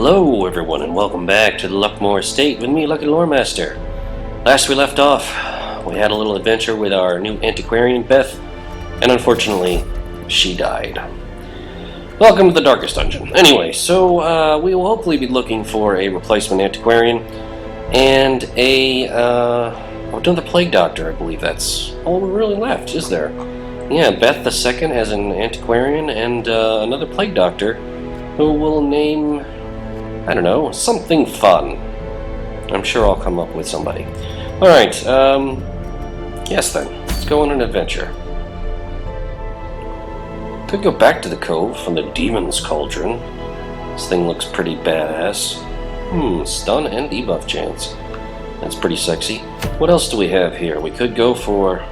Hello everyone and welcome back to the Luckmore Estate with me, LuckyLoremaster. Last we left off, we had a little adventure with our new antiquarian, Beth, and unfortunately, she died. Welcome to the Darkest Dungeon. Anyway, so we will hopefully be looking for a replacement antiquarian and another plague doctor. I believe that's all we really left, is there? Yeah, Beth the Second as an antiquarian and another plague doctor who will name, I don't know, something fun. I'm sure I'll come up with somebody. Alright, yes then, let's go on an adventure. Could go back to the cove from the Demon's Cauldron. This thing looks pretty badass. Stun and debuff chance. That's pretty sexy. What else do we have here? We could go for,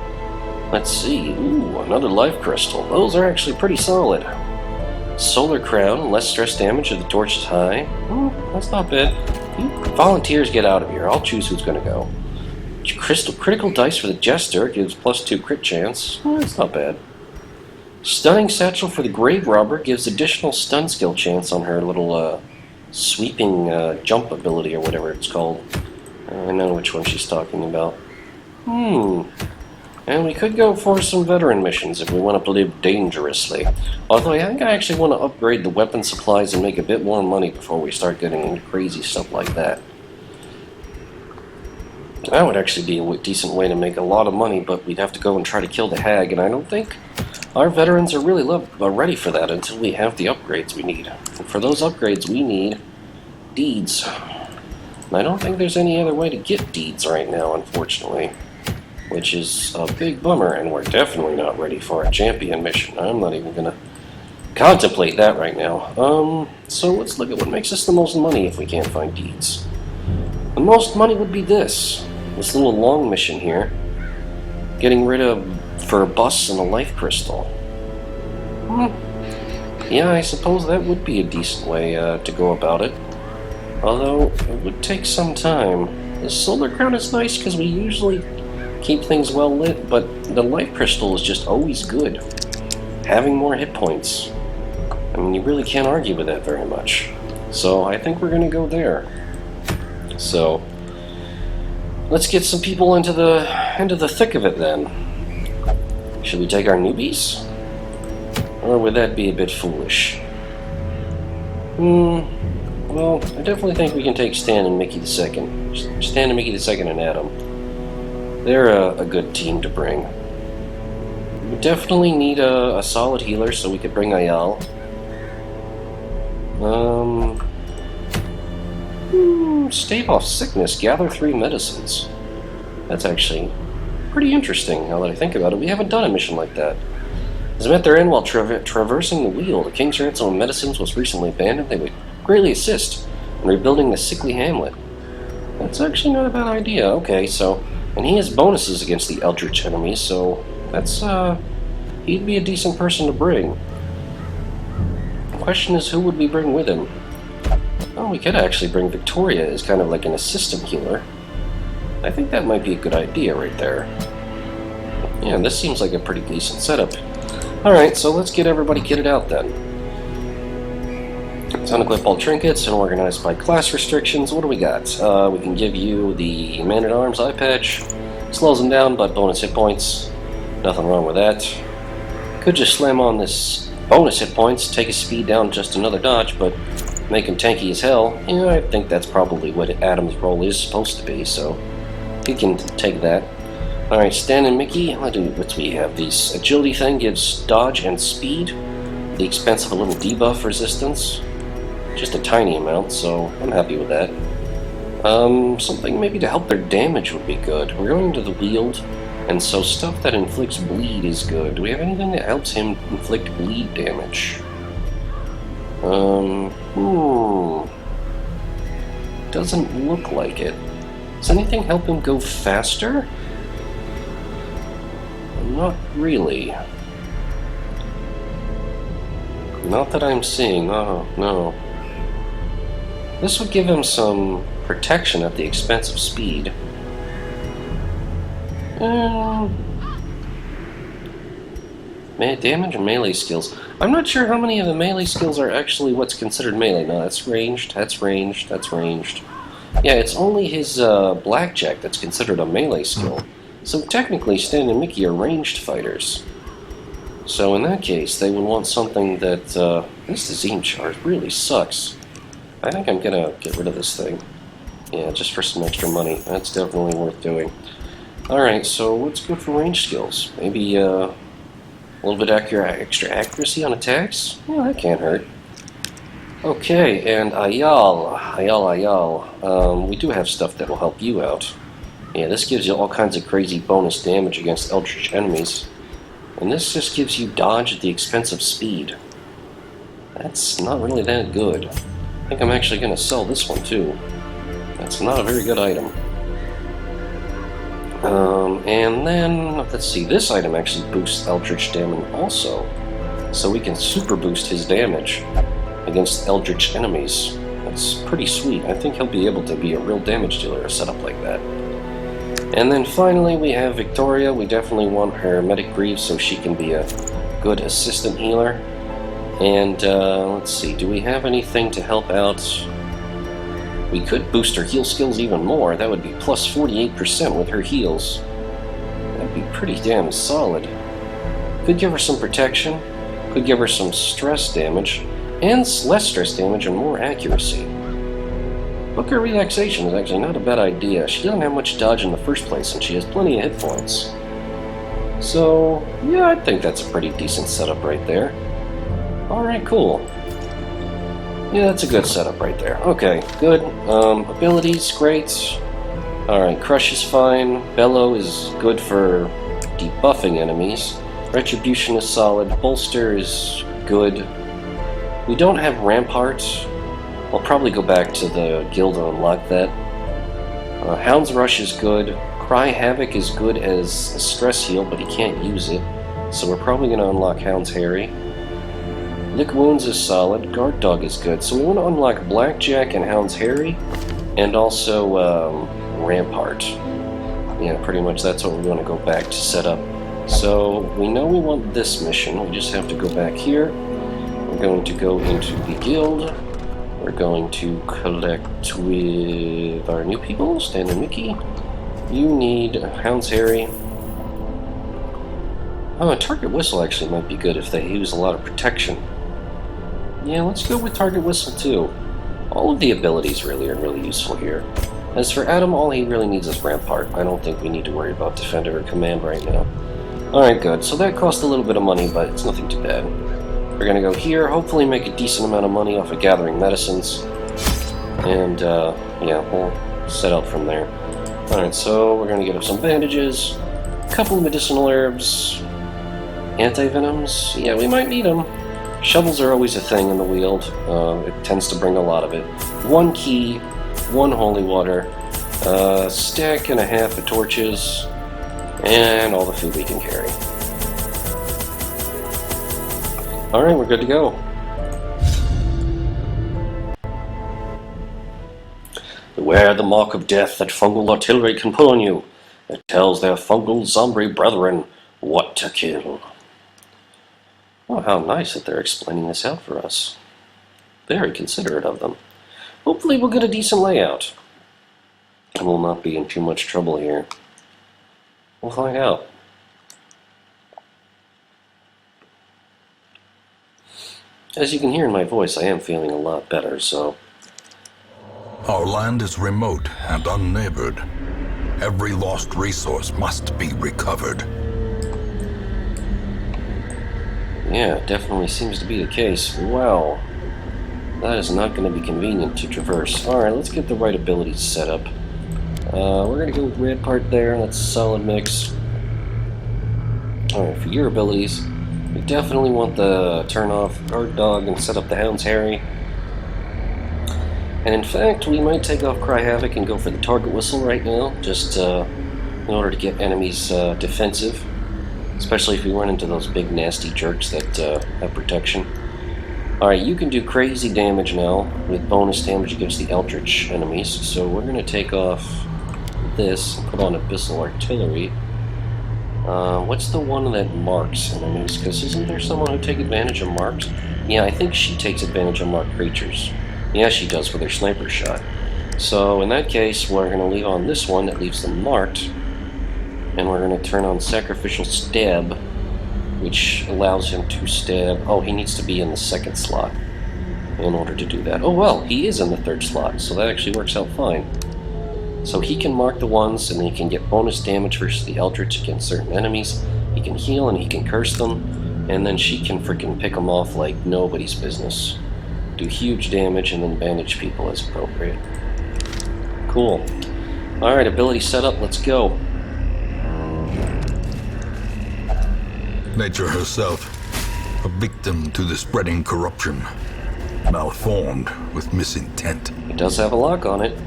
let's see, another life crystal. Those are actually pretty solid. Solar Crown, less stress damage if the torch is high. That's not bad. Volunteers, get out of here. I'll choose who's going to go. Critical dice for the Jester gives +2 crit chance. That's not bad. Stunning Satchel for the Grave Robber gives additional stun skill chance on her little sweeping jump ability or whatever it's called. I know which one she's talking about. And we could go for some veteran missions if we want to live dangerously. Although I think I actually want to upgrade the weapon supplies and make a bit more money before we start getting into crazy stuff like that. That would actually be a decent way to make a lot of money, but we'd have to go and try to kill the hag, and I don't think our veterans are really ready for that until we have the upgrades we need. And for those upgrades we need deeds. And I don't think there's any other way to get deeds right now, unfortunately. Which is a big bummer, and we're definitely not ready for a champion mission. I'm not even going to contemplate that right now. So let's look at what makes us the most money if we can't find deeds. The most money would be this little long mission here. Getting rid of for a bus and a life crystal. Yeah, I suppose that would be a decent way to go about it. Although, it would take some time. The Solar Crown is nice because we usually keep things well lit, but the life crystal is just always good. Having more hit points. I mean, you really can't argue with that very much. So I think we're going to go there. So let's get some people into the thick of it then. Should we take our newbies? Or would that be a bit foolish? Well, I definitely think we can take Stan and Mickey the Second. Stan and Mickey the Second and Adam. They're a good team to bring. We definitely need a solid healer, so we could bring Ayal. Stave off sickness, gather 3 medicines. That's actually pretty interesting, now that I think about it. We haven't done a mission like that. As met their end while traversing the wheel, the King's Ransom of Medicines was recently abandoned. They would greatly assist in rebuilding the sickly Hamlet. That's actually not a bad idea. Okay, so... And he has bonuses against the Eldritch enemies, so that's, he'd be a decent person to bring. The question is, who would we bring with him? Oh, we could actually bring Victoria as kind of like an assistant healer. I think that might be a good idea right there. Yeah, this seems like a pretty decent setup. Alright, so let's get everybody kitted out then. Let's unequip all trinkets and organize by class restrictions. What do we got? We can give you the Man-at-Arms eye patch. Slows them down, but bonus hit points. Nothing wrong with that. Could just slam on this bonus hit points, take his speed down just another notch, but make him tanky as hell. Yeah, I think that's probably what Adam's role is supposed to be, so he can take that. Alright, Stan and Mickey, what do we have? This agility thing gives dodge and speed at the expense of a little debuff resistance. Just a tiny amount, so I'm happy with that. Something maybe to help their damage would be good. We're going to the wield, and so stuff that inflicts bleed is good. Do we have anything that helps him inflict bleed damage? Doesn't look like it. Does anything help him go faster? Not really. Not that I'm seeing. Oh, no. This would give him some protection at the expense of speed. Damage and melee skills. I'm not sure how many of the melee skills are actually what's considered melee. No, that's ranged, that's ranged, that's ranged. Yeah, it's only his blackjack that's considered a melee skill. So technically, Stan and Mickey are ranged fighters. So in that case, they would want something that... this disease chart really sucks. I think I'm gonna get rid of this thing. Yeah, just for some extra money. That's definitely worth doing. Alright, so what's good for range skills? Maybe a little bit extra accuracy on attacks? Yeah, that can't hurt. Okay, and Ayal. We do have stuff that will help you out. Yeah, this gives you all kinds of crazy bonus damage against eldritch enemies. And this just gives you dodge at the expense of speed. That's not really that good. I think I'm actually going to sell this one too. That's not a very good item. And then, let's see, this item actually boosts Eldritch Damage also. So we can super boost his damage against Eldritch enemies. That's pretty sweet. I think he'll be able to be a real damage dealer a setup like that. And then finally we have Victoria. We definitely want her Medic Greaves so she can be a good assistant healer. And let's see, do we have anything to help out? We could boost her heal skills even more. That would be plus 48% with her heals. That'd be pretty damn solid. Could give her some protection, could give her some stress damage, and less stress damage and more accuracy. Hooker Relaxation is actually not a bad idea. She doesn't have much dodge in the first place, and she has plenty of hit points. So, yeah, I think that's a pretty decent setup right there. Alright, cool. Yeah, that's a good setup right there. Okay, good. Abilities, great. Alright, Crush is fine. Bellow is good for debuffing enemies. Retribution is solid. Bolster is good. We don't have Rampart. I'll probably go back to the guild and unlock that. Hound's Rush is good. Cry Havoc is good as a stress heal, but he can't use it. So we're probably going to unlock Hound's Harry. Lick Wounds is solid. Guard Dog is good. So we want to unlock Blackjack and Hound's Harry, and also Rampart. Yeah, pretty much that's what we want to go back to set up. So we know we want this mission. We just have to go back here. We're going to go into the guild. We're going to collect with our new people, Stan and Mickey. You need Hound's Harry. Oh, a Target Whistle actually might be good if they use a lot of protection. Yeah, let's go with Target Whistle too. All of the abilities really are really useful here. As for Adam, all he really needs is Rampart. I don't think we need to worry about Defender or Command right now. Alright, good. So that cost a little bit of money, but it's nothing too bad. We're going to go here, hopefully make a decent amount of money off of gathering medicines. And, yeah, we'll set out from there. Alright, so we're going to get up some bandages, a couple of medicinal herbs, anti-venoms. Yeah, we might need them. Shovels are always a thing in the Weald. It tends to bring a lot of it. 1 key, 1 holy water, a stack and a half of torches, and all the food we can carry. Alright, we're good to go. Beware the mark of death that fungal artillery can put on you. It tells their fungal zombie brethren what to kill. Oh, how nice that they're explaining this out for us. Very considerate of them. Hopefully we'll get a decent layout. And we'll not be in too much trouble here. We'll find out. As you can hear in my voice, I am feeling a lot better, so... Our land is remote and unneighbored. Every lost resource must be recovered. Yeah, it definitely seems to be the case. Wow. That is not going to be convenient to traverse. Alright, let's get the right abilities set up. We're going to go with Rampart there. That's a solid mix. Alright, for your abilities, we definitely want the turn off Guard Dog and set up the Hound's Harry. And in fact, we might take off Cry Havoc and go for the Target Whistle right now, just in order to get enemies defensive. Especially if we run into those big nasty jerks that have protection. Alright, you can do crazy damage now with bonus damage against the Eldritch enemies. So we're going to take off this and put on Abyssal Artillery. What's the one that marks enemies? Because isn't there someone who takes advantage of marks? Yeah, I think she takes advantage of marked creatures. Yeah, she does with her sniper shot. So in that case, we're going to leave on this one that leaves them marked. And we're going to turn on Sacrificial Stab, which allows him to stab... Oh, he needs to be in the second slot in order to do that. Oh, well, he is in the third slot, so that actually works out fine. So he can mark the ones, and he can get bonus damage versus the Eldritch against certain enemies. He can heal, and he can curse them. And then she can freaking pick them off like nobody's business. Do huge damage, and then bandage people as appropriate. Cool. Alright, ability set up, let's go. Nature herself, a victim to the spreading corruption, malformed with misintent. It does have a lock on it.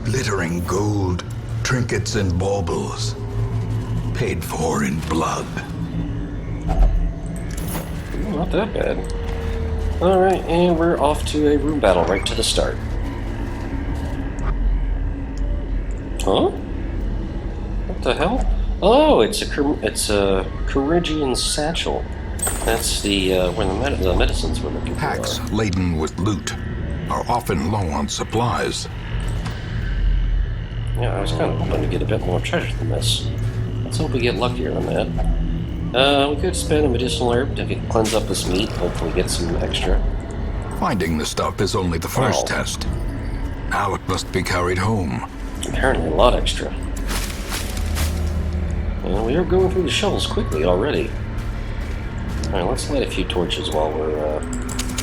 Glittering gold, trinkets and baubles, paid for in blood. Not that bad. Alright, and we're off to a room battle right to the start. Huh? What the hell? Oh, it's a Corigian satchel. That's the where the medicines we're looking for. Packs laden with loot are often low on supplies. Yeah, I was kind of hoping to get a bit more treasure than this. Let's hope we get luckier on that. We could spend a medicinal herb to cleanse up this meat, hopefully get some extra. Finding the stuff is only the first test. Now it must be carried home. Apparently a lot extra. Well, we are going through the shovels quickly already. Alright, let's light a few torches while we're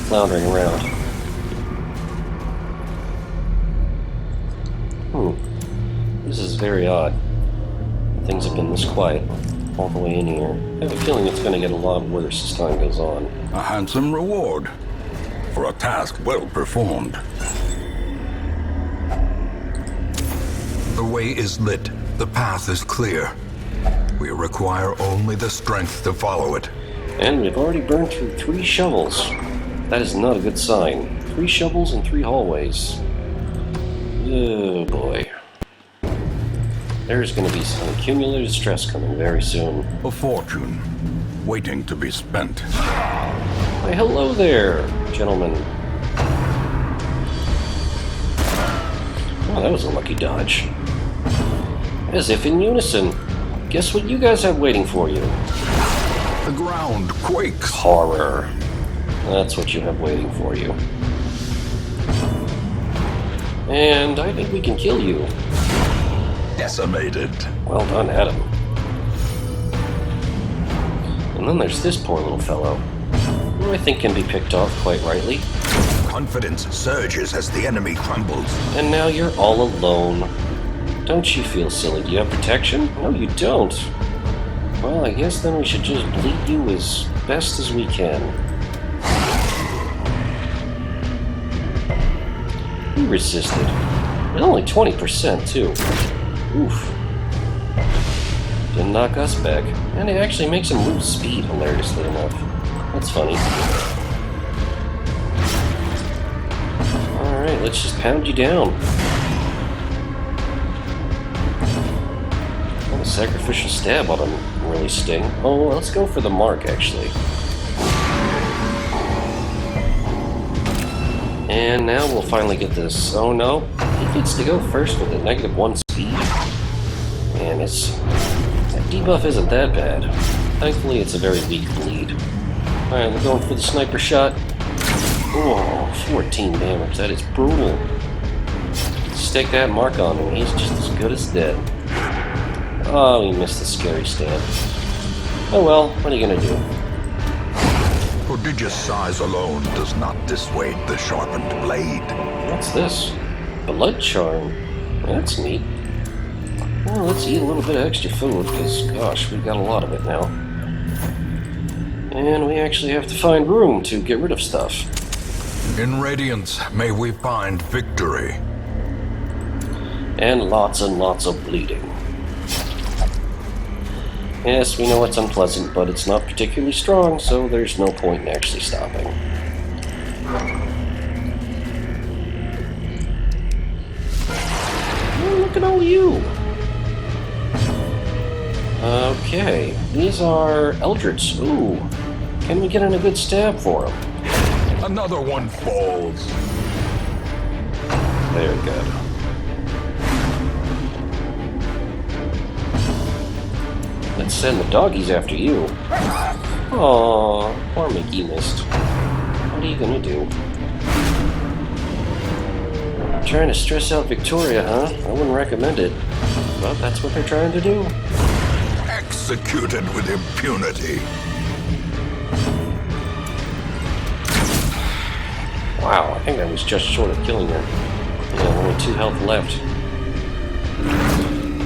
floundering around. This is very odd. Things have been this quiet all the way in here. I have a feeling it's going to get a lot worse as time goes on. A handsome reward for a task well performed. The way is lit. The path is clear. We require only the strength to follow it. And we've already burned through 3 shovels. That is not a good sign. 3 shovels and 3 hallways. Oh boy. There's going to be some accumulated stress coming very soon. A fortune waiting to be spent. Why, hello there, gentlemen. Oh, that was a lucky dodge. As if in unison. Guess what you guys have waiting for you? The ground quakes. Horror. That's what you have waiting for you. And I think we can kill you. Decimated. Well done, Adam. And then there's this poor little fellow, who I think can be picked off quite rightly. Confidence surges as the enemy crumbles. And now you're all alone. Don't you feel silly? Do you have protection? No, you don't. Well, I guess then we should just bleed you as best as we can. We resisted. And only 20% too. Oof. Didn't knock us back. And it actually makes him lose speed, hilariously enough. That's funny. Alright, let's just pound you down. Well, the sacrificial stab ought to really sting. Oh, let's go for the mark, actually. And now we'll finally get this. Oh no, he gets to go first with a -1 speed. And that debuff isn't that bad. Thankfully, it's a very weak bleed. Alright, we're going for the sniper shot. Oh, 14 damage. That is brutal. Stick that mark on him. He's just as good as dead. Oh, he missed the scary stand. Oh well, what are you gonna do? Prodigious size alone does not dissuade the sharpened blade. What's this? Blood charm. That's neat. Well, let's eat a little bit of extra food, because, gosh, we've got a lot of it now. And we actually have to find room to get rid of stuff. In Radiance, may we find victory. And lots of bleeding. Yes, we know it's unpleasant, but it's not particularly strong, so there's no point in actually stopping. Oh, look at all you! Okay, these are Eldritch. Ooh, can we get in a good stab for them? Another one falls. Very good. Let's send the doggies after you. Aww, poor Mickey missed. What are you gonna do? Trying to stress out Victoria, huh? I wouldn't recommend it. But that's what they're trying to do. Executed with impunity. Wow, I think that was just short of killing her. Yeah, only 2 health left.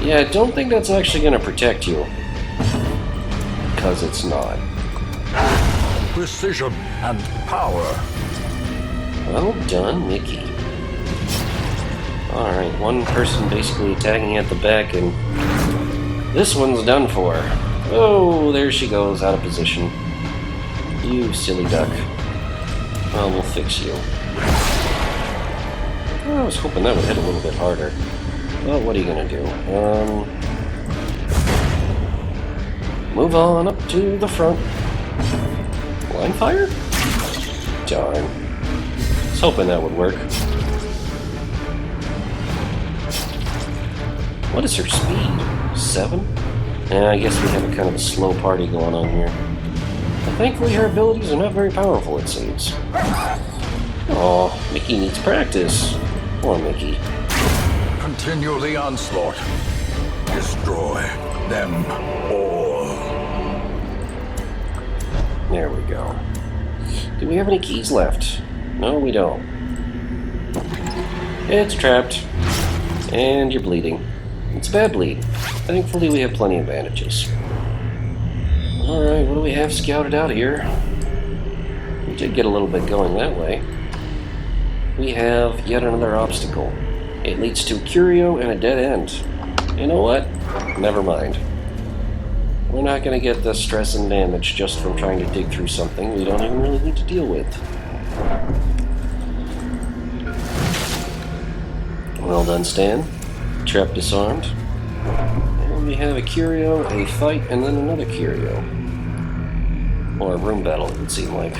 Yeah, I don't think that's actually going to protect you. Because it's not. Precision and power. Well done, Mickey. Alright, one person basically attacking at the back, and this one's done for. Oh, there she goes, out of position. You silly duck. Well, we'll fix you. I was hoping that would hit a little bit harder. Well, what are you gonna do? Move on up to the front. Line fire? Darn. I was hoping that would work. What is her speed? 7? Yeah, I guess we have a kind of a slow party going on here. But thankfully her abilities are not very powerful, it seems. Aw, Mickey needs practice. Poor Mickey. Continue the onslaught. Destroy them all. There we go. Do we have any keys left? No, we don't. It's trapped. And you're bleeding. It's a bad bleed. Thankfully, we have plenty of bandages. Alright, what do we have scouted out here? We did get a little bit going that way. We have yet another obstacle. It leads to a curio and a dead end. You know what? Never mind. We're not going to get the stress and damage just from trying to dig through something we don't even really need to deal with. Well done, Stan. Trap disarmed. And we have a curio, a fight, and then another curio. Or a room battle, it would seem like.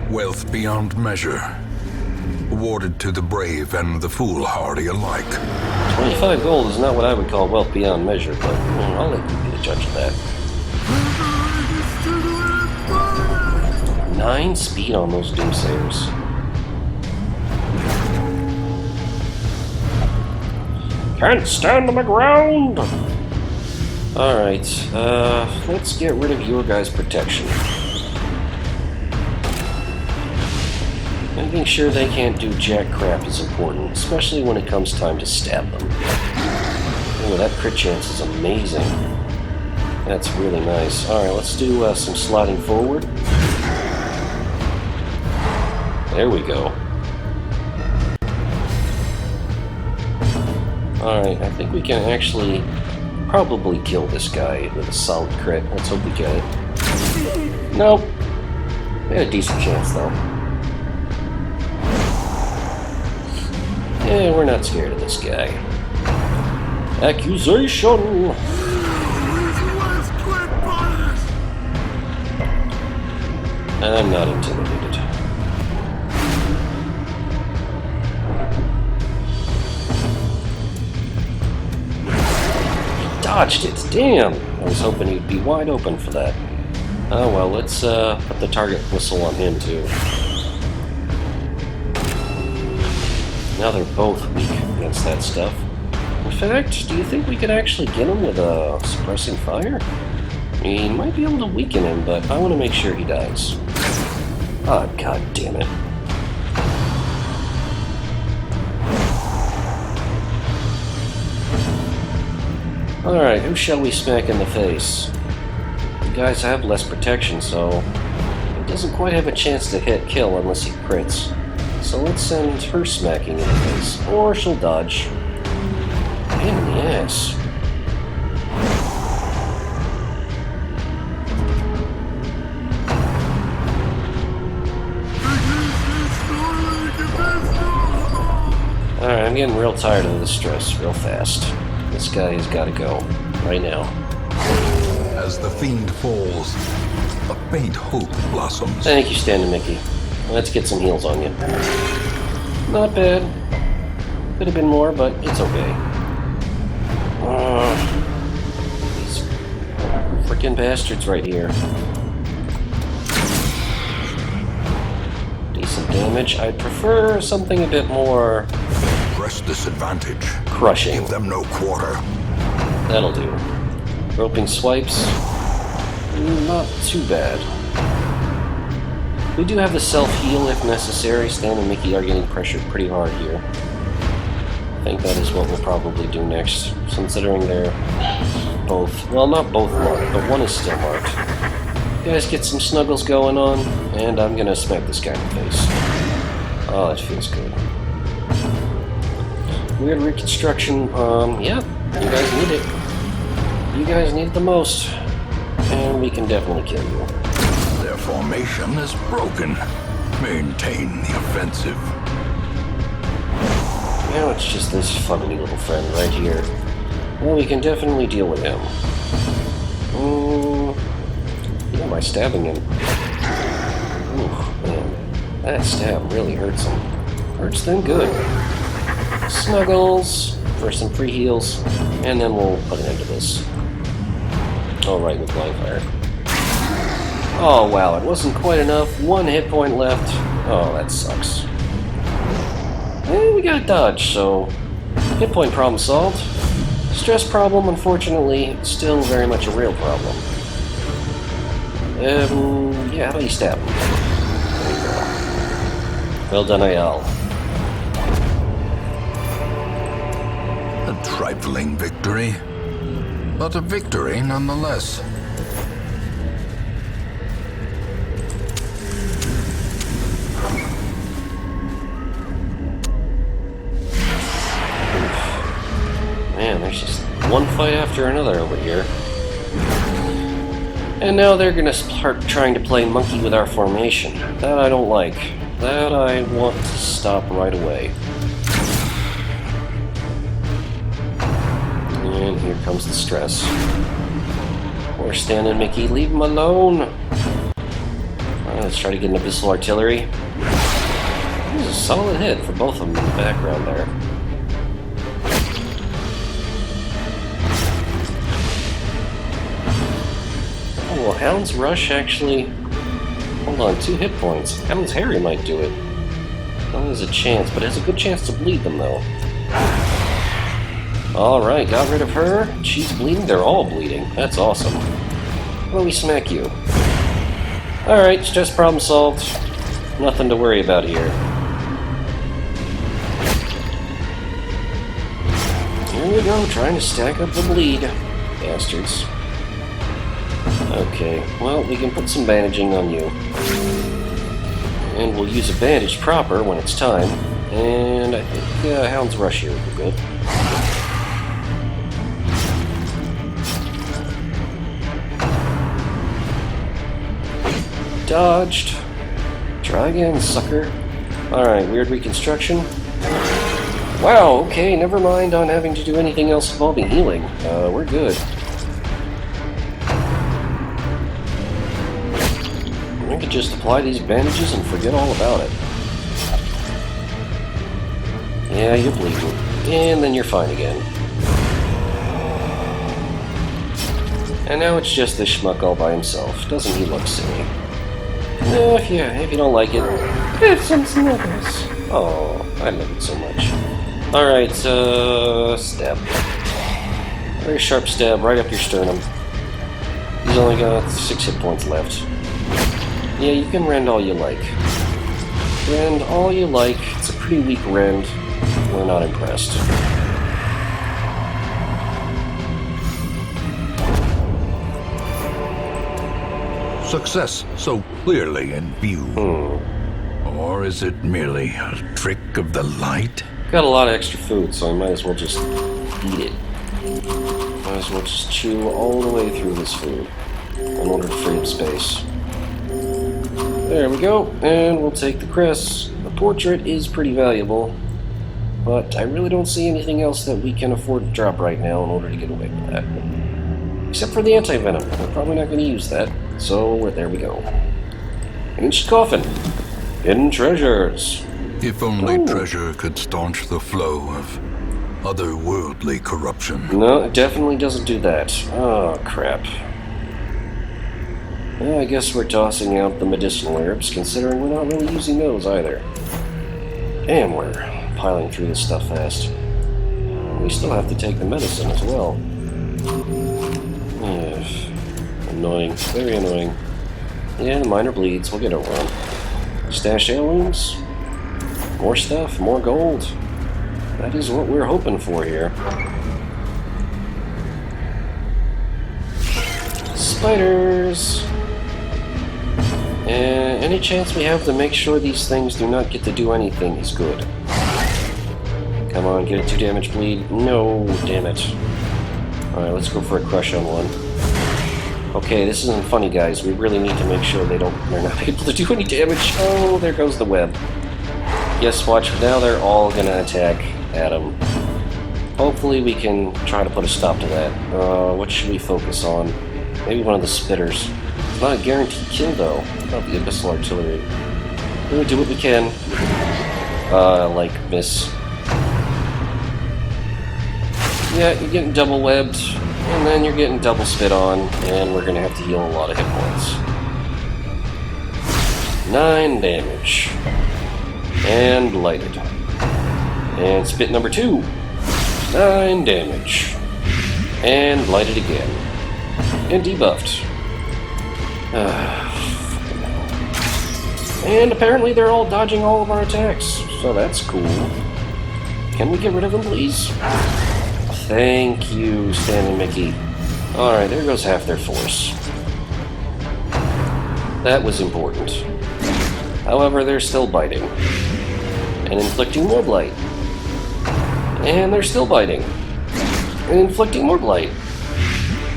Wealth beyond measure. Awarded to the brave and the foolhardy alike. 25 gold is not what I would call wealth beyond measure, but I'll let you be the judge of that. 9 speed on those doomsayers. Can't stand on the ground! Alright, let's get rid of your guys' protection. Making sure they can't do jack crap is important, especially when it comes time to stab them. Oh, that crit chance is amazing. That's really nice. Alright, let's do some sliding forward. There we go. Alright, I think we can actually probably kill this guy with a solid crit. Let's hope we get it. Nope. We had a decent chance, though. Yeah, we're not scared of this guy. Accusation! I'm not intimidated. Dodged it, damn! I was hoping he'd be wide open for that. Oh well, let's put the target whistle on him too. Now they're both weak against that stuff. In fact, do you think we could actually get him with a suppressing fire? We might be able to weaken him, but I want to make sure he dies. Ah, god damn it. Alright, who shall we smack in the face? The guys have less protection, so he doesn't quite have a chance to kill unless he crits. So let's send her smacking in the face, or she'll dodge. Pain in the ass. Alright, I'm getting real tired of this stress real fast. This guy has got to go. Right now. As the fiend falls, a faint hope blossoms. Thank you, Standing Mickey. Let's get some heals on you. Not bad. Could have been more, but it's okay. These freaking bastards right here. Decent damage. I'd prefer something a bit more... Press disadvantage. Crushing. Give them no quarter. That'll do. Roping swipes. Not too bad. We do have the self-heal if necessary. Stan and Mickey are getting pressured pretty hard here. I think that is what we'll probably do next, considering they're both... Well, not both marked, but one is still marked. You guys get some snuggles going on, and I'm gonna smack this guy in the face. Oh, that feels good. Weird reconstruction. Yeah, you guys need it. You guys need it the most. And we can definitely kill you. Their formation is broken. Maintain the offensive. Now it's just this funny little friend right here. Well, we can definitely deal with him. Who am I stabbing him? Ooh, man. That stab really hurts him. Hurts them good. Snuggles for some free heals, and then we'll put an end to this. Alright, with blind fire. Oh wow, it wasn't quite enough. 1 hit point left. Oh, that sucks. And we got a dodge, so hit point problem solved. Stress problem, unfortunately, still very much a real problem. Yeah, how about you stab him? There you go. Well done, Ayal. A trifling victory, but a victory nonetheless. Man, there's just one fight after another over here. And now they're gonna start trying to play monkey with our formation. That I don't like. That I want to stop right away. And here comes the stress. Poor Stan and Mickey, leave them alone! Let's try to get an abyssal artillery. This is a solid hit for both of them in the background there. Oh, well, Hound's Rush actually... Hold on, 2 hit points. Hound's Harry might do it. Only has a chance, but it has a good chance to bleed them, though. Alright, got rid of her. She's bleeding. They're all bleeding. That's awesome. Why don't we smack you? Alright, stress problem solved. Nothing to worry about here. Here we go, trying to stack up the bleed. Bastards. Okay, well, we can put some bandaging on you. And we'll use a bandage proper when it's time. And I think Hound's Rush here would be good. Dodged. Try again, sucker. Alright, weird reconstruction. Wow, okay, never mind on having to do anything else involving healing. We're good. I could just apply these bandages and forget all about it. Yeah, you're bleeding. And then you're fine again. And now it's just this schmuck all by himself. Doesn't he look silly? No, if you don't like it, have some snuggles. Oh, I love it so much. Alright, stab. Very sharp stab right up your sternum. He's only got 6 hit points left. Yeah, you can rend all you like. Rend all you like. It's a pretty weak rend. We're not impressed. Success so clearly in view. Or is it merely a trick of the light? Got a lot of extra food, so I might as well just eat it. Might as well just chew all the way through this food in order to free up space. There we go, and we'll take the crest. The portrait is pretty valuable. but I really don't see anything else that we can afford to drop right now in order to get away with that. Except for the anti-venom. We're probably not going to use that, so there we go. Ancient coffin. Hidden treasures. If only treasure could staunch the flow of otherworldly corruption. No, it definitely doesn't do that. Oh, crap. Well, I guess we're tossing out the medicinal herbs, considering we're not really using those either. Damn, we're piling through this stuff fast. We still have to take the medicine as well. Ugh. Annoying. Very annoying. Yeah, the minor bleeds. We'll get over them. Stash heirlooms. More stuff. More gold. That is what we're hoping for here. Spiders! Any chance we have to make sure these things do not get to do anything is good. Come on, get a 2 damage bleed. No, damn it. Alright, let's go for a crush on one. Okay, this isn't funny, guys. We really need to make sure they're not able to do any damage. Oh, there goes the web. Yes, watch. Now they're all gonna attack Adam. Hopefully we can try to put a stop to that. What should we focus on? Maybe one of the spitters. It's not a guaranteed kill, though. What about the abyssal artillery? We'll do what we can. Like, miss. Yeah, you're getting double webbed, and then you're getting double spit on, and we're gonna have to heal a lot of hit points. 9 damage. And blighted. And spit number 2. 9 damage. And blighted again. And debuffed. And apparently they're all dodging all of our attacks, so that's cool. Can we get rid of them, please? Thank you, Stan and Mickey. Alright, there goes half their force. That was important. However, they're still biting. And inflicting more blight. And they're still biting. And inflicting more blight.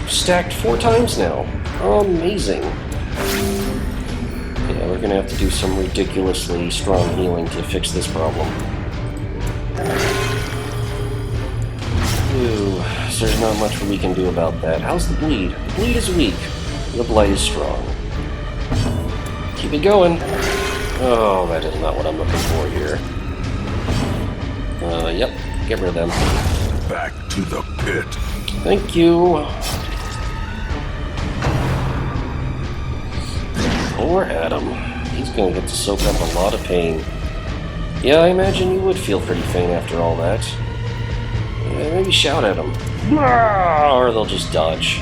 Stacked 4 times now. Amazing. Yeah, we're gonna have to do some ridiculously strong healing to fix this problem. Ooh, so there's not much we can do about that. How's the bleed? The bleed is weak. The blight is strong. Keep it going. Oh, that is not what I'm looking for here. Yep. Get rid of them. Back to the pit. Thank you. Poor Adam. He's gonna get to soak up a lot of pain. Yeah, I imagine you would feel pretty faint after all that. Yeah, maybe shout at them. Or they'll just dodge.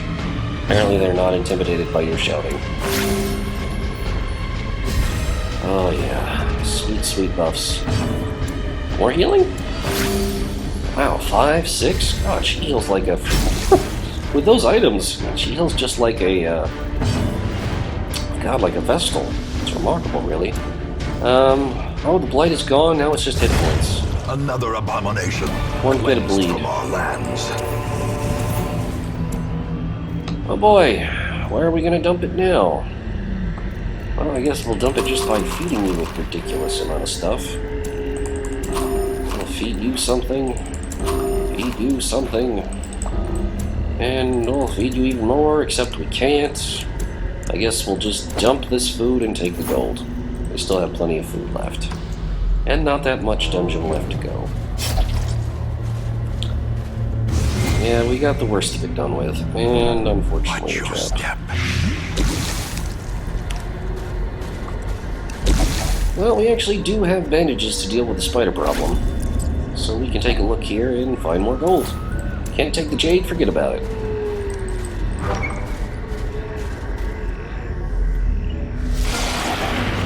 Apparently they're not intimidated by your shouting. Oh yeah. Sweet, sweet buffs. More healing? Wow, 5, 6? God, she heals like a... With those items, she heals just like a... God, like a Vestal. It's remarkable, really. Oh, the blight is gone, now it's just hit points. Another abomination. 1 bit of bleed. From our lands. Oh boy, where are we gonna dump it now? Well, I guess we'll dump it just by feeding you with ridiculous amount of stuff. We'll feed you something. Feed you something. And we'll feed you even more, except we can't. I guess we'll just dump this food and take the gold. We still have plenty of food left. And not that much dungeon left to go. Yeah, we got the worst of it done with. And unfortunately, Watch your step. Well, we actually do have bandages to deal with the spider problem. So we can take a look here and find more gold. Can't take the jade, forget about it.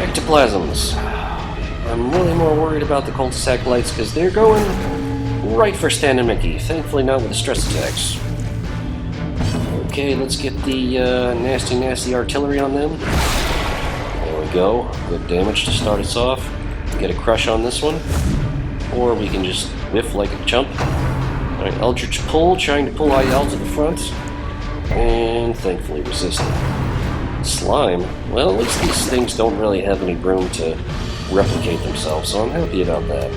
Ectoplasms. I'm really more worried about the cul-de-sac lights because they're going right for Stan and Mickey. Thankfully not with the stress attacks. Okay, let's get the nasty, nasty artillery on them. There we go. Good damage to start us off. Get a crush on this one. Or we can just whiff like a chump. Alright, Eldritch Pull, trying to pull Ayal to the front. And thankfully resisted. Slime. Well, at least these things don't really have any room to replicate themselves, so I'm happy about that.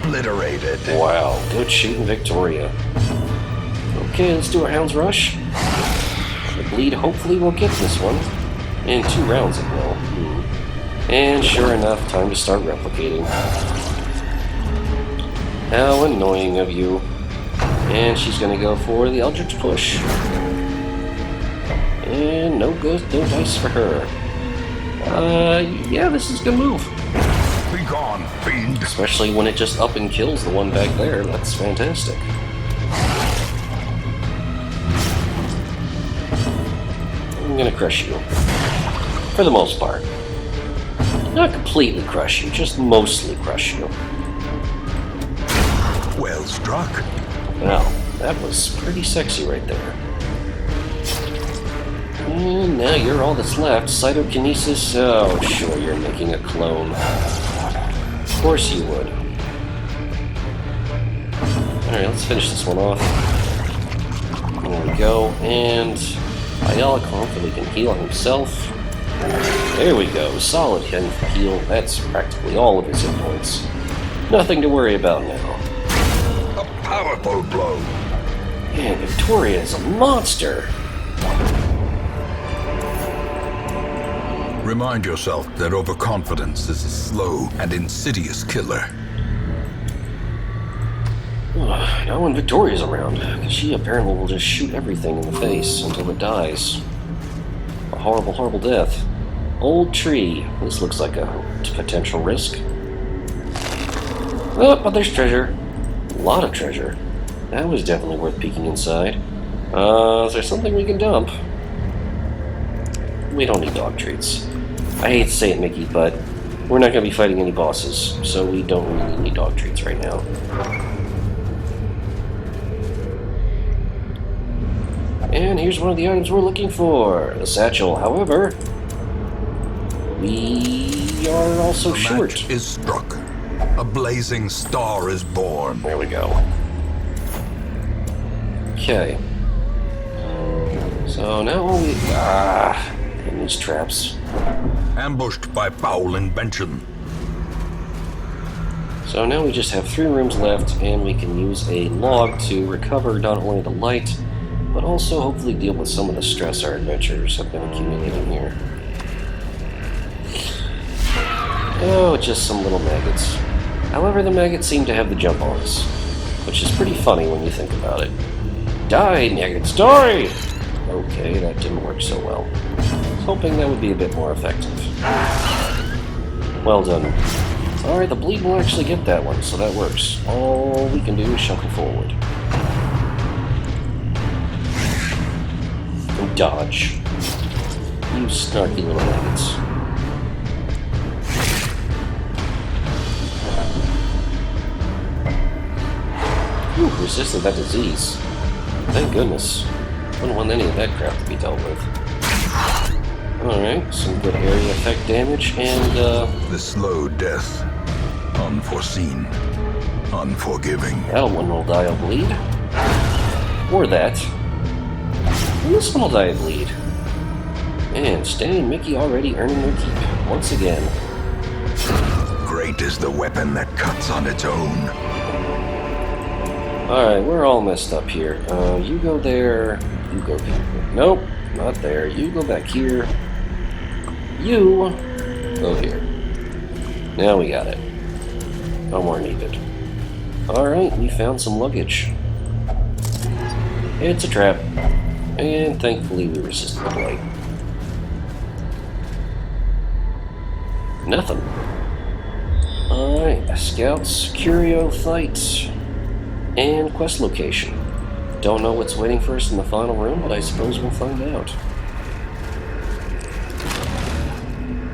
obliterated. Wow, good shooting, Victoria. Okay, let's do a Hound's Rush. The bleed hopefully will get this one. In 2 rounds it will. And sure enough, time to start replicating. How annoying of you. And she's gonna go for the Eldritch Push. And no dice for her. Yeah, this is gonna move. Be gone, fiend. Especially when it just up and kills the one back there. That's fantastic. I'm gonna crush you. For the most part. Not completely crush you, just mostly crush you. Well struck. Now, that was pretty sexy right there. And now you're all that's left. Cytokinesis. Oh, sure, you're making a clone. Of course you would. Alright, let's finish this one off. There we go. And Ayala confidently can heal himself. There we go. Solid heal. That's practically all of his hit points. Nothing to worry about now. A powerful blow. Man, Victoria is a monster. Remind yourself that overconfidence is a slow and insidious killer. Not when Victoria's around, because she apparently will just shoot everything in the face until it dies. A horrible, horrible death. Old tree. This looks like a potential risk. Oh, but there's treasure. A lot of treasure. That was definitely worth peeking inside. Is there something we can dump? We don't need dog treats. I hate to say it, Mickey, but we're not going to be fighting any bosses, so we don't really need dog treats right now. And here's one of the items we're looking for. The satchel. However, we are also short. Match is struck. A blazing star is born. There we go. Okay. So now all we... in these traps. Ambushed by foul invention. So now we just have 3 rooms left, and we can use a log to recover not only the light, but also hopefully deal with some of the stress our adventures have been accumulating here. Oh, just some little maggots. However, the maggots seem to have the jump on us, which is pretty funny when you think about it. Die, maggots, die! Okay, that didn't work so well. I was hoping that would be a bit more effective. Well done. Alright, the bleed will actually get that one, so that works. All we can do is shuffle forward. And dodge. You snarky little maggots. Whew, resisted that disease. Thank goodness. Wouldn't want any of that crap to be dealt with. Alright, some good area effect damage, and The slow death. Unforeseen. Unforgiving. that one will die of bleed. Or that. And this one will die of bleed. And Stan and Mickey already earning their keep, once again. Great is the weapon that cuts on its own. Alright, we're all messed up here. You go there, you go here. Nope, not there. You go back here. You go here. Now we got it. No more needed. Alright, we found some luggage. It's a trap. And thankfully we resisted the blight. Nothing. Alright, scouts, curio fights, and quest location. Don't know what's waiting for us in the final room, but I suppose we'll find out.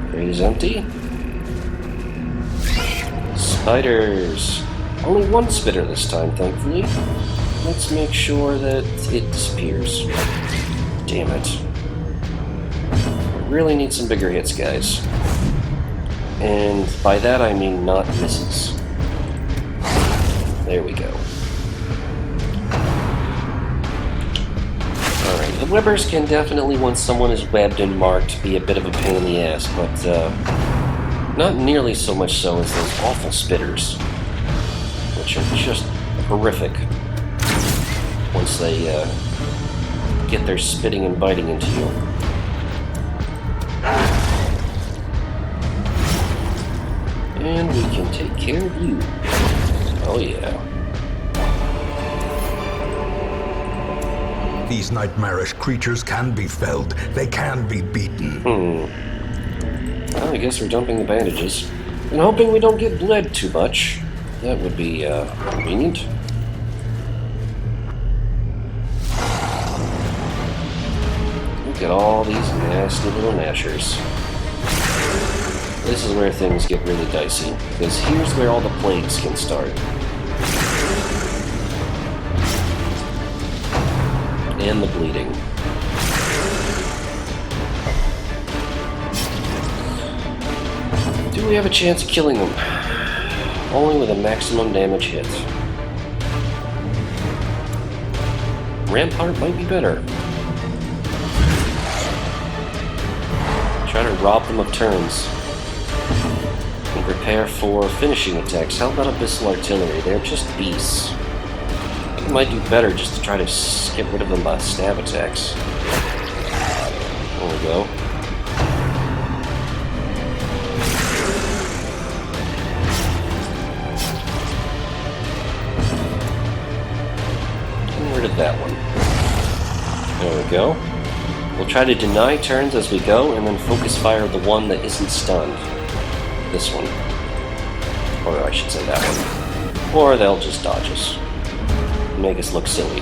Crate is empty. Spiders. Only one spitter this time, thankfully. Let's make sure that it disappears. Damn it. Really need some bigger hits, guys. And by that I mean not misses. There we go. Alright, the webbers can definitely, once someone is webbed and marked, be a bit of a pain in the ass, but not nearly so much so as those awful spitters. which are just horrific once they get their spitting and biting into you. And we can take care of you. Oh yeah. These nightmarish creatures can be felled. They can be beaten. Well, I guess we're dumping the bandages. And hoping we don't get bled too much. That would be convenient. Look at all these nasty little gnashers. This is where things get really dicey, because here's where all the plagues can start. And the bleeding. Do we have a chance of killing them? Only with a maximum damage hit. Rampart might be better. Try to rob them of turns. And prepare for finishing attacks. How about Abyssal Artillery? They're just beasts. I think it might do better just to try to get rid of them by stab attacks. There we go. Get rid of that one. There we go. We'll try to deny turns as we go, and then focus fire the one that isn't stunned. This one. Or I should say that one. Or they'll just dodge us. Make us look silly.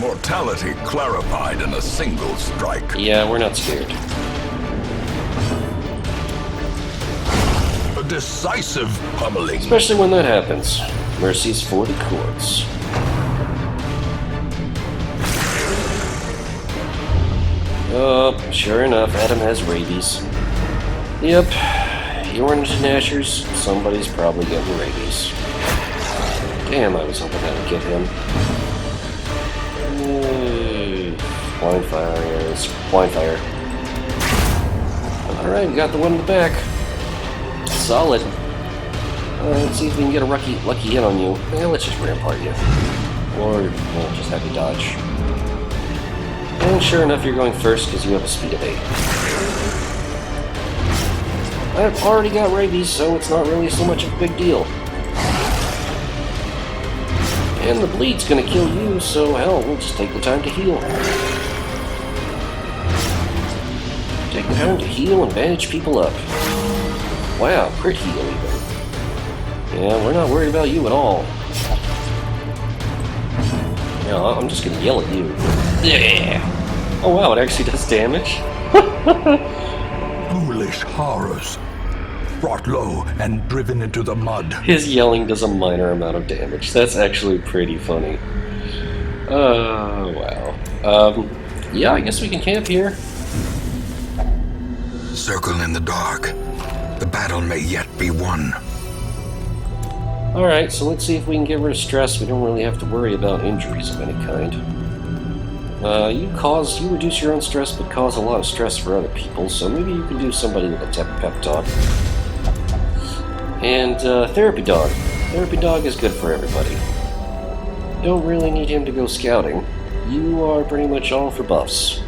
Mortality clarified in a single strike. Yeah, we're not scared. A decisive pummeling. Especially when that happens. Mercies for the courts. Oh, sure enough, Adam has rabies. Yep, you run into Gnashers, somebody's probably getting rabies. Damn, I was hoping I would get him. Blind fire, yes, blind fire. Alright, we got the one in the back. Solid. Let's see if we can get a lucky hit on you. Yeah, let's just rampart you. Or we'll just have you dodge. And sure enough, you're going first because you have a speed of 8. I've already got rabies, so it's not really so much of a big deal. And the bleed's gonna kill you, so hell, we'll just take the time to heal. Take the time to heal and bandage people up. Wow, crit heal even. Yeah, we're not worried about you at all. Yeah, I'm just gonna yell at you. Yeah. Oh wow, it actually does damage. Foolish horrors. Brought low and driven into the mud. His yelling does a minor amount of damage. That's actually pretty funny. Oh, wow. Yeah, I guess we can camp here. Circle in the dark. The battle may yet be won. Alright, so let's see if we can get rid of stress. We don't really have to worry about injuries of any kind. You reduce your own stress, but cause a lot of stress for other people, so maybe you can do somebody with a pep talk. And, Therapy Dog. Therapy Dog is good for everybody. Don't really need him to go scouting. You are pretty much all for buffs.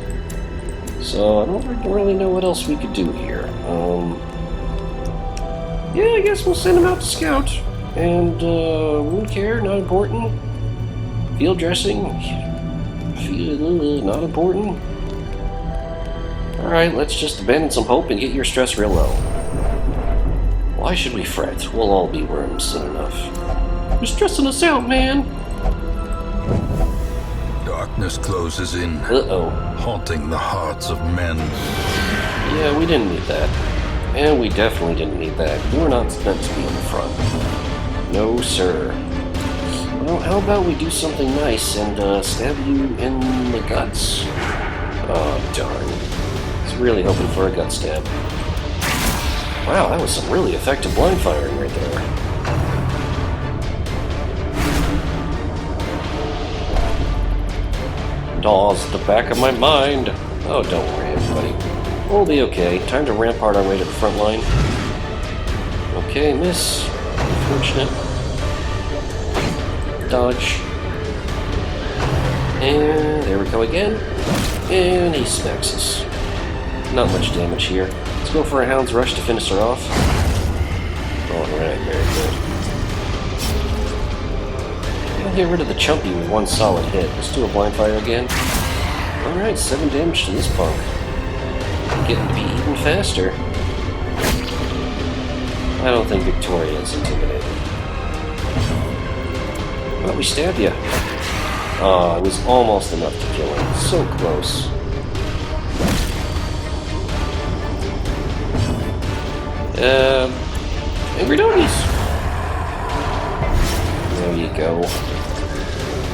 So, I don't really know what else we could do here. Yeah, I guess we'll send him out to scout. And, wound care, not important. Field dressing, not important. Alright, let's just abandon some hope and get your stress real low. Why should we fret? We'll all be worms soon enough. You're stressing us out, man! Darkness closes in. Uh-oh. Haunting the hearts of men. Yeah, we didn't need that. And we definitely didn't need that. We're not meant to be in the front. No, sir. Well, how about we do something nice and stab you in the guts? Oh, darn. I was really hoping for a gut stab. Wow, that was some really effective blind firing right there. Dawes at the back of my mind. Oh, don't worry, everybody. We'll be okay. Time to rampart our way to the front line. Okay, miss. Unfortunate. Dodge. And there we go again. And he smacks us. Not much damage here. Let's go for a Hound's Rush to finish her off. Alright, very good. I'll get rid of the Chumpy with one solid hit. Let's do a Blind Fire again. Alright, 7 damage to this punk. Getting to be even faster. I don't think Victoria is intimidating. Well, we stab you. Oh, it was almost enough to kill him. So close. Angry Doggies! There you go.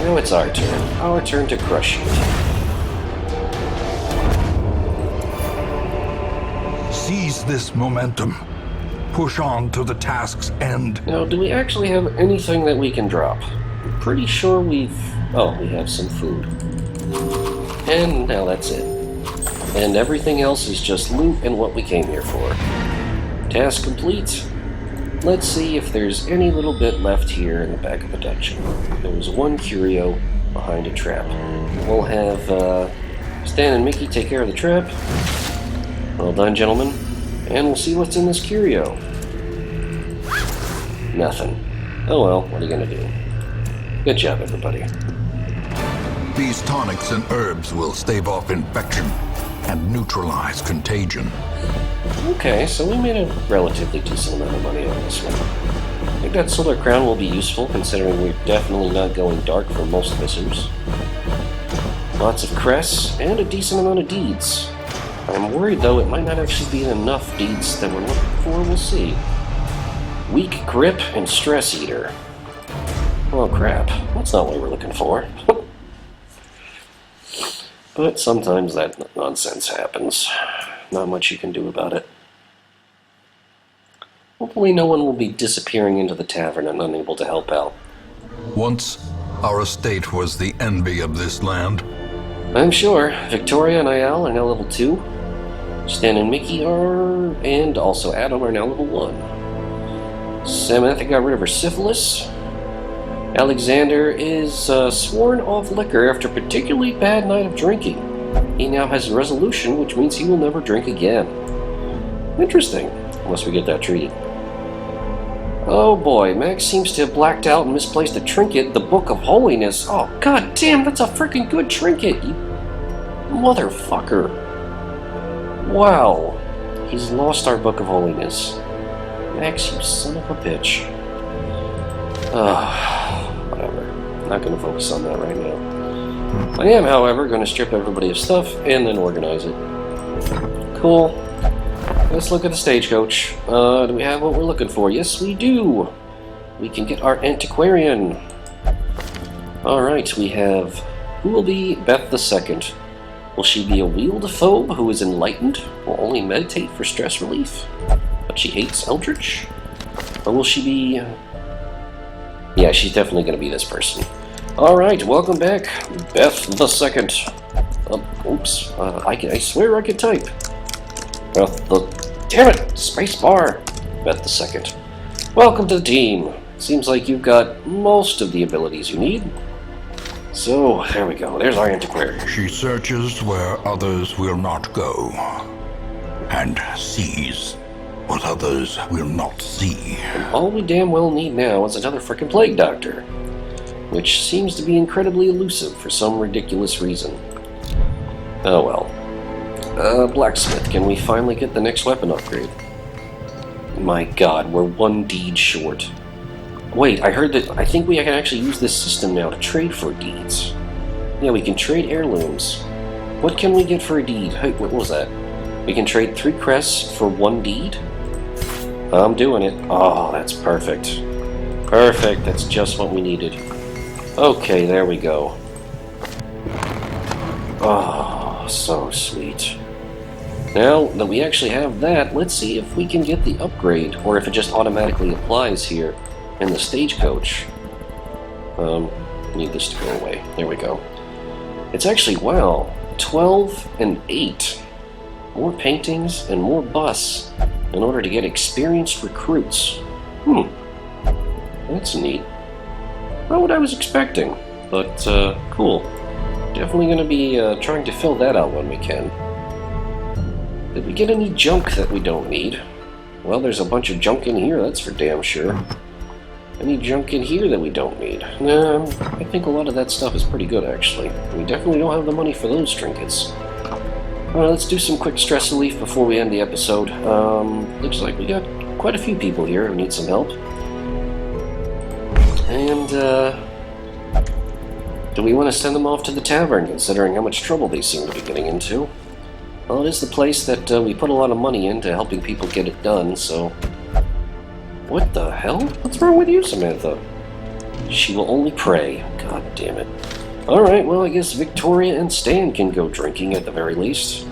Now it's our turn. Our turn to crush you. Seize this momentum. Push on to the task's end. Now, do we actually have anything that we can drop? I'm pretty sure we've... Oh, we have some food. And now that's it. And everything else is just loot and what we came here for. Task complete. Let's see if there's any little bit left here in the back of the dungeon. There was one curio behind a trap. We'll have Stan and Mickey take care of the trap. Well done, gentlemen. And we'll see what's in this curio. Nothing. Oh well, what are you gonna do? Good job, everybody. These tonics and herbs will stave off infection and neutralize contagion. Okay, so we made a relatively decent amount of money on this one. I think that Solar Crown will be useful, considering we're definitely not going dark for most visitors. Lots of crests, and a decent amount of deeds. I'm worried, though, it might not actually be enough deeds that we're looking for. We'll see. Weak Grip and Stress Eater. Oh, crap. That's not what we're looking for. But sometimes that nonsense happens. Not much you can do about it. Hopefully no one will be disappearing into the tavern and unable to help out. Once, our estate was the envy of this land. I'm sure. Victoria and Ayal are now level 2. Stan and Mickey are, and also Adam are now level 1. Samantha got rid of her syphilis. Alexander is sworn off liquor after a particularly bad night of drinking. He now has a resolution, which means he will never drink again. Interesting, unless we get that treaty. Oh boy, Max seems to have blacked out and misplaced a trinket, the Book of Holiness. Oh god damn, that's a freaking good trinket, you motherfucker. Wow, he's lost our Book of Holiness. Max, you son of a bitch. Whatever. Not going to focus on that right now. I am, however, going to strip everybody of stuff and then organize it. Cool. Let's look at the stagecoach. Do we have what we're looking for? Yes, we do. We can get our antiquarian. Alright, we have... Who will be Beth II? Will she be a wield-phobe who is enlightened? Will only meditate for stress relief? But she hates Eldritch? Or will she be... Yeah, she's definitely going to be this person. Alright, welcome back, Beth II. Oops, I swear I can type. Damn it! Spacebar! Beth II. Welcome to the team. Seems like you've got most of the abilities you need. So, there we go. There's our antiquarian. She searches where others will not go, and sees what others will not see. And all we damn well need now is another frickin' plague doctor, which seems to be incredibly elusive for some ridiculous reason. Oh well. Blacksmith, can we finally get the next weapon upgrade? My god, we're one deed short. Wait, I heard that... I think we can actually use this system now to trade for deeds. Yeah, we can trade heirlooms. What can we get for a deed? Hey, what was that? We can trade 3 crests for 1 deed? I'm doing it. Oh, that's perfect. Perfect, that's just what we needed. Okay, there we go. Oh, so sweet. Now that we actually have that, let's see if we can get the upgrade, or if it just automatically applies here in the stagecoach. I need this to go away. There we go. It's actually, wow, 12 and 8. More paintings and more busts. in order to get experienced recruits. That's neat. Not what I was expecting, but cool. Definitely going to be trying to fill that out when we can. Did we get any junk that we don't need? Well, there's a bunch of junk in here, that's for damn sure. Any junk in here that we don't need? Nah, I think a lot of that stuff is pretty good, actually. We definitely don't have the money for those trinkets. Alright, let's do some quick stress relief before we end the episode. Looks like we got quite a few people here who need some help. And, do we want to send them off to the tavern, considering how much trouble they seem to be getting into? Well, it is the place that we put a lot of money into helping people get it done, so... What the hell? What's wrong with you, Samantha? She will only pray. God damn it. Alright, well, I guess Victoria and Stan can go drinking at the very least.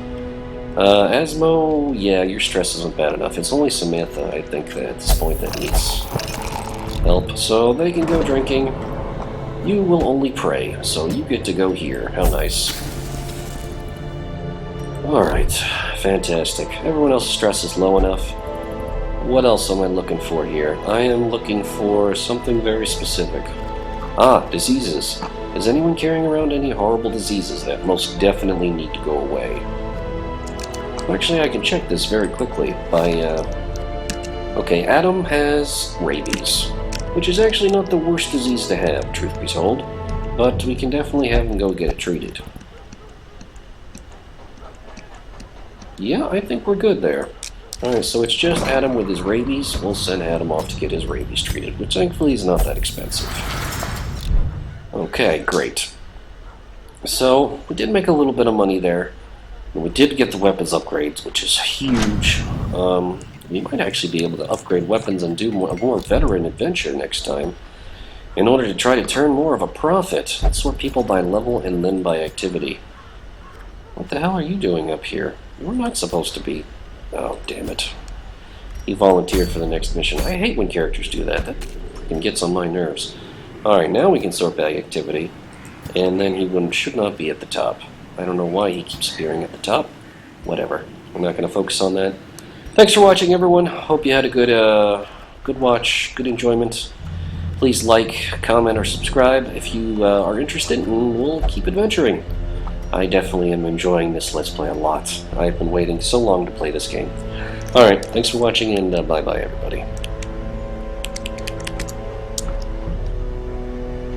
Asmo, yeah, your stress isn't bad enough. It's only Samantha, I think, that at this point that needs help. So they can go drinking. You will only pray, so you get to go here. How nice. Alright, fantastic. Everyone else's stress is low enough. What else am I looking for here? I am looking for something very specific. Ah, diseases. Is anyone carrying around any horrible diseases that most definitely need to go away? Actually, I can check this very quickly by, Okay, Adam has rabies, which is actually not the worst disease to have, truth be told, but we can definitely have him go get it treated. Yeah, I think we're good there. Alright, so it's just Adam with his rabies. We'll send Adam off to get his rabies treated, which thankfully is not that expensive. Okay, great. So, we did make a little bit of money there. And we did get the weapons upgrades, which is huge. We might actually be able to upgrade weapons and do a more veteran adventure next time, in order to try to turn more of a profit. Let's sort people by level and then by activity. What the hell are you doing up here? We're not supposed to be... Oh, damn it. He volunteered for the next mission. I hate when characters do that. That fucking gets on my nerves. Alright, now we can sort by activity. And then he should not be at the top. I don't know why he keeps appearing at the top. Whatever. I'm not going to focus on that. Thanks for watching, everyone. Hope you had a good watch, good enjoyment. Please like, comment, or subscribe if you are interested, and we'll keep adventuring. I definitely am enjoying this Let's Play a lot. I've been waiting so long to play this game. Alright, thanks for watching, and bye-bye, everybody.